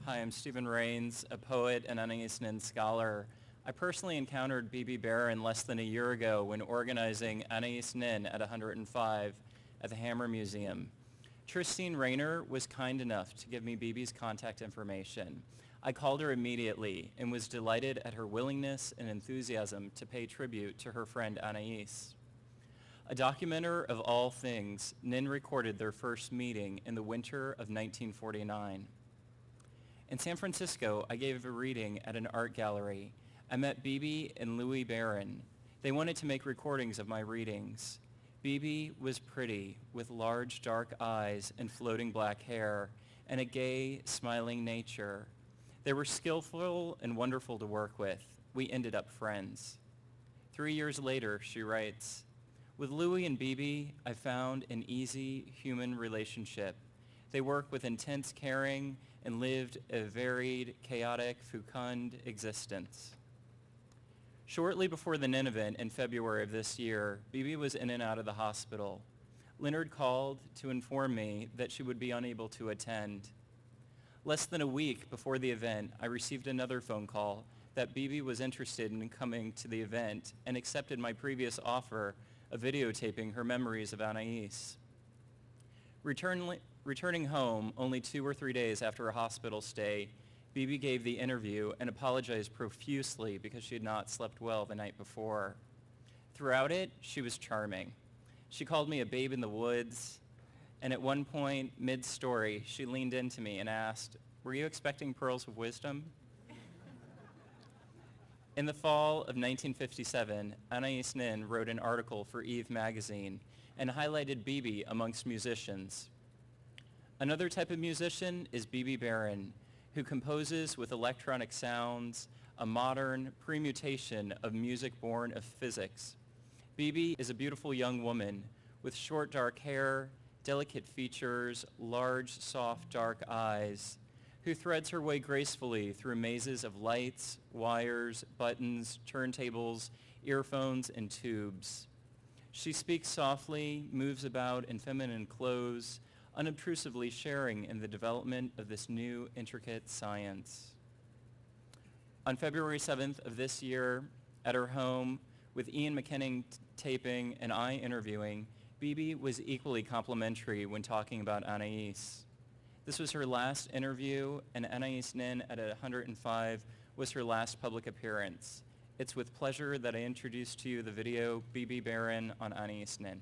Hi, I'm Stephen Rains, a poet and Anais Nin scholar. I personally encountered Bebe Barron less than a year ago when organizing Anais Nin at 105 at the Hammer Museum. Tristine Rayner was kind enough to give me Bebe's contact information. I called her immediately and was delighted at her willingness and enthusiasm to pay tribute to her friend Anais. A documenter of all things, Nin recorded their first meeting in the winter of 1949. In San Francisco, I gave a reading at an art gallery. I met Bebe and Louis Barron. They wanted to make recordings of my readings. Bebe was pretty, with large dark eyes and floating black hair, and a gay, smiling nature. They were skillful and wonderful to work with. We ended up friends. 3 years later, she writes, with Louis and Bebe, I found an easy human relationship. They worked with intense caring and lived a varied, chaotic, fecund existence. Shortly before the Nin event in February of this year, Bebe was in and out of the hospital. Leonard called to inform me that she would be unable to attend. Less than a week before the event, I received another phone call that Bebe was interested in coming to the event and accepted my previous offer of videotaping her memories of Anais. Returning home only 2 or 3 days after a hospital stay, Bebe gave the interview and apologized profusely because she had not slept well the night before. Throughout it, she was charming. She called me a babe in the woods, and at one point, mid-story, she leaned into me and asked, "Were you expecting pearls of wisdom?" In the fall of 1957, Anais Nin wrote an article for Eve magazine and highlighted Bebe amongst musicians. Another type of musician is Bebe Barron, who composes with electronic sounds, a modern permutation of music born of physics. Bebe is a beautiful young woman with short dark hair, delicate features, large, soft, dark eyes, who threads her way gracefully through mazes of lights, wires, buttons, turntables, earphones, and tubes. She speaks softly, moves about in feminine clothes, unobtrusively sharing in the development of this new intricate science. On February 7th of this year, at her home, with Ian McKinnon taping and I interviewing, Bebe was equally complimentary when talking about Anais. This was her last interview, and Anais Nin at 105 was her last public appearance. It's with pleasure that I introduce to you the video Bebe Barron on Anais Nin.